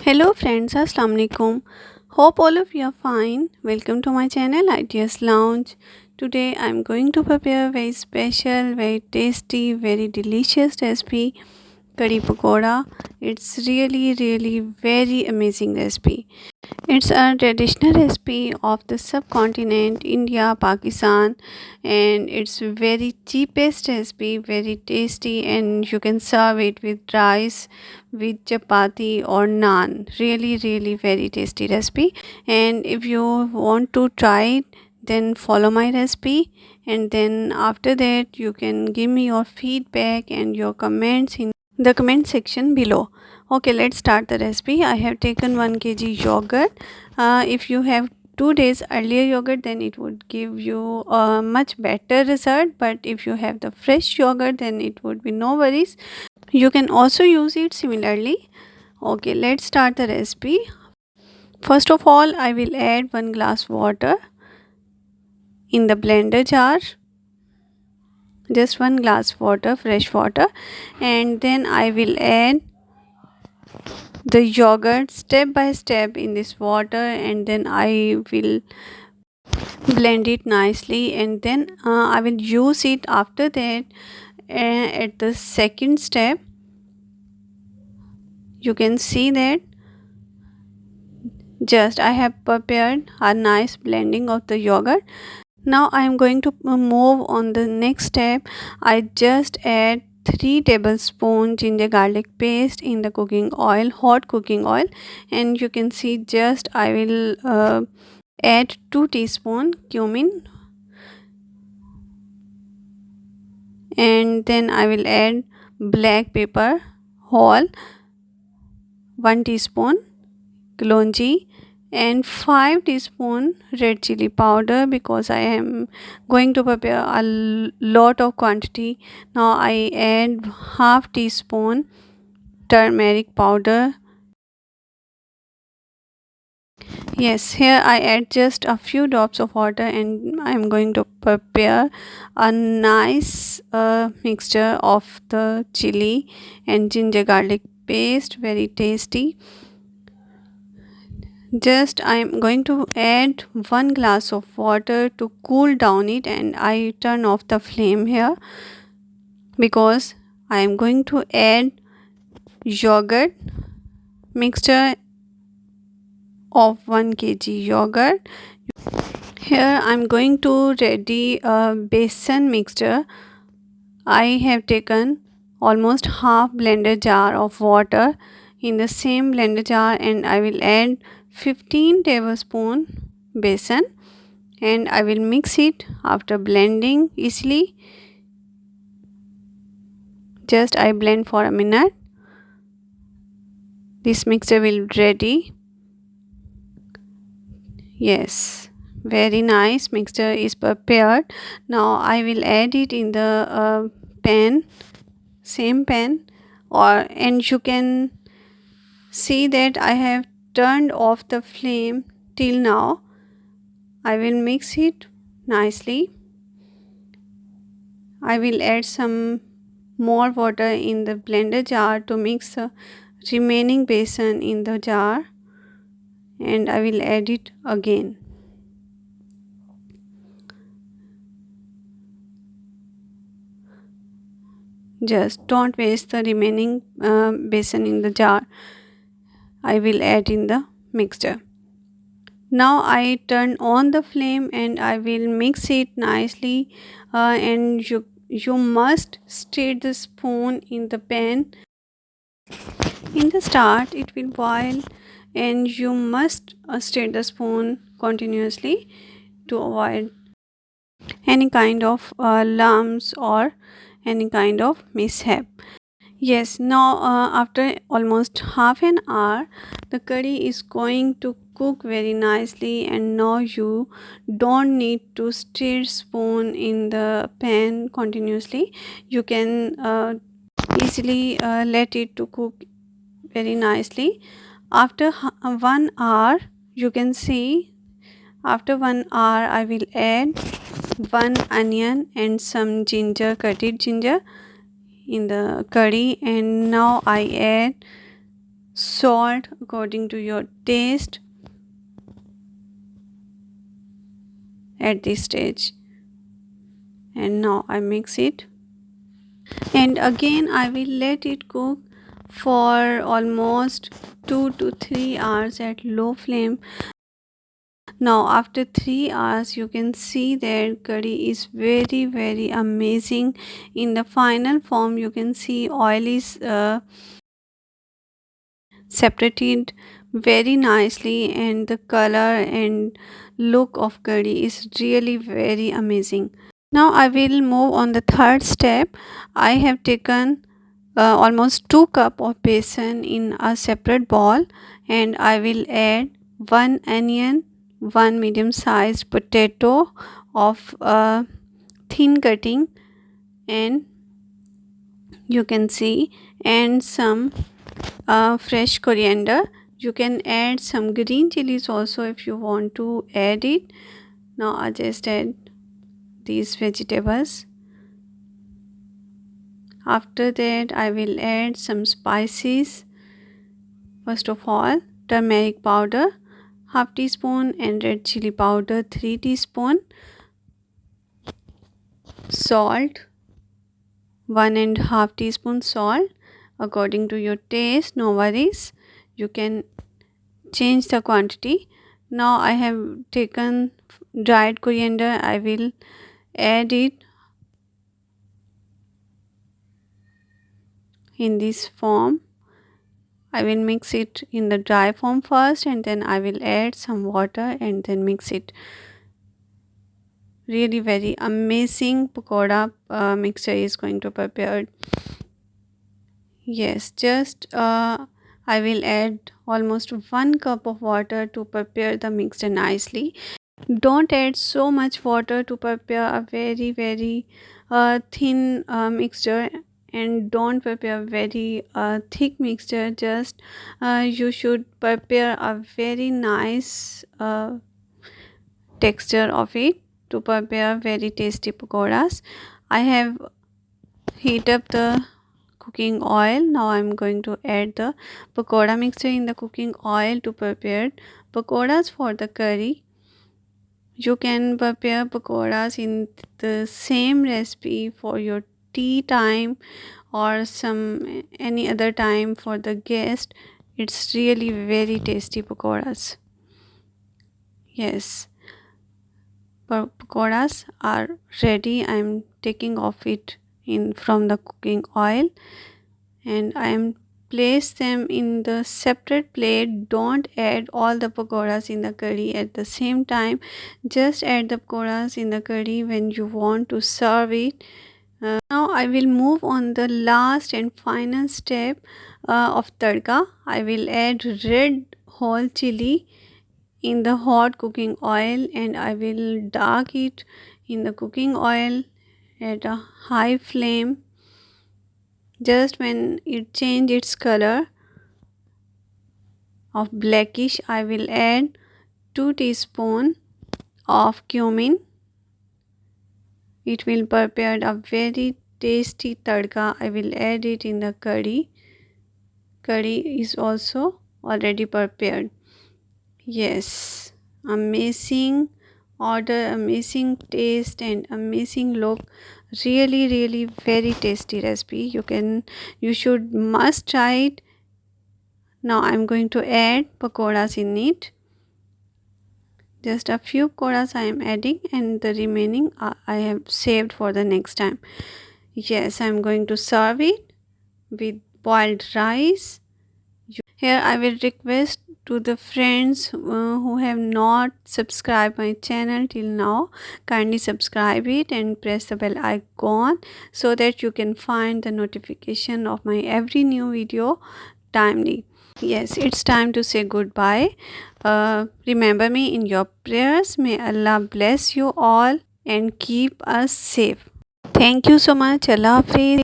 Hello friends, Assalamu alaikum. Hope all of you are fine. Welcome to my channel Ideas Lounge. Today I'm going to prepare a very special, very tasty, very delicious recipe, Kadi Pakora. It's really very amazing recipe. It's a traditional recipe of the subcontinent, India, Pakistan, and it's very cheapest recipe, very tasty, and you can serve it with rice, with chapati or naan. Really very tasty recipe. And if you want to try it, then follow my recipe, and then after that you can give me your feedback and your comments in the comment section below. Okay, let's start the recipe. I have taken 1 kg yogurt. If you have 2 days earlier yogurt, then it would give you a much better result, but if you have the fresh yogurt, then it would be no worries. You can also use it similarly. Okay, let's start the recipe. First of all, I will add 1 glass water in the blender jar, just 1 glass water, fresh water, and then I will add the yogurt step by step in this water, and then I will blend it nicely, and then I will use it after that. At the second step, you can see that just I have prepared a nice blending of the yogurt. Now I am going to move on the next step. I just add 3 tablespoon ginger garlic paste in the cooking oil, hot cooking oil, and you can see just I will add 2 teaspoon cumin, and then I will add black pepper whole, 1 teaspoon Kalonji, and 5 teaspoon red chilli powder, because I am going to prepare a lot of quantity. Now I add half teaspoon turmeric powder. Yes, here I add just a few drops of water, and I am going to prepare a nice mixture of the chili and ginger garlic paste, very tasty. Just I am going to add 1 glass of water to cool down it, and I turn off the flame here because I am going to add yogurt mixture of 1 kg yogurt. Here I am going to ready a basin mixture. I have taken almost half blender jar of water in the same blender jar, and I will add 15 tablespoon basin, and I will mix it after blending easily. Just I blend for a minute. This mixture will ready. Yes, very nice mixture is prepared. Now I will add it in the pan, same pan, and you can see that I have turned off the flame till now. I will mix it nicely. I will add some more water in the blender jar to mix the remaining basin in the jar, and I will add it again. Just don't waste the remaining basin in the jar. I will add in the mixture. Now I turn on the flame, and I will mix it nicely, and you must stir the spoon in the pan. In the start it will boil, and you must stir the spoon continuously to avoid any kind of lumps or any kind of mishap. Yes, now after almost half an hour, the curry is going to cook very nicely, and now you don't need to stir spoon in the pan continuously. You can easily let it to cook very nicely. After 1 hour, you can see after 1 hour I will add 1 onion and some ginger, cutted ginger in the curry, and now I add salt according to your taste at this stage. And now I mix it, and again I will let it cook for almost 2 to 3 hours at low flame. Now after 3 hours you can see that curry is very amazing. In the final form you can see oil is separated very nicely, and the color and look of curry is really very amazing. Now I will move on the third step. I have taken almost 2 cup of basin in a separate bowl, and I will add 1 onion, 1 medium sized potato of thin cutting, and you can see, and some fresh coriander. You can add some green chilies also if you want to add it. Now I just add these vegetables. After that I will add some spices. First of all, turmeric powder half teaspoon, and red chili powder 3 teaspoon, salt 1.5 teaspoon salt according to your taste, no worries, you can change the quantity. Now I have taken dried coriander, I will add it in this form. I will mix it in the dry form first, and then I will add some water and then mix it. Really very amazing pakoda mixture is going to prepare. Yes, just I will add almost 1 cup of water to prepare the mixture nicely. Don't add so much water to prepare a very thin mixture, and don't prepare very thick mixture. Just you should prepare a very nice texture of it to prepare very tasty pakoras. I have heat up the cooking oil. Now I'm going to add the pakoda mixture in the cooking oil to prepare pakodas for the curry. You can prepare pakoras in the same recipe for your tea time or some any other time for the guest. It's really very tasty pakoras. Yes, pakoras are ready. I'm taking off it in from the cooking oil, and I am place them in the separate plate. Don't add all the pakoras in the curry at the same time. Just add the pakoras in the curry when you want to serve it. Now I will move on the last and final step of tadka. I will add red whole chili in the hot cooking oil, and I will dark it in the cooking oil at a high flame. Just when it change its color of blackish, I will add 2 teaspoon of cumin. It will prepare a very tasty tadka. I will add it in the curry. Curry is also already prepared. Yes, amazing order, amazing taste and amazing look. Really very tasty recipe. You should must try it. Now I'm going to add pakoras in it. Just a few pakoras I am adding, and the remaining I have saved for the next time. Yes, I'm going to serve it with boiled rice. Here I will request to the friends who have not subscribed my channel till now, kindly subscribe it and press the bell icon so that you can find the notification of my every new video timely. Yes, it's time to say goodbye. Remember me in your prayers. May Allah bless you all and keep us safe. Thank you so much. Allah Hafiz.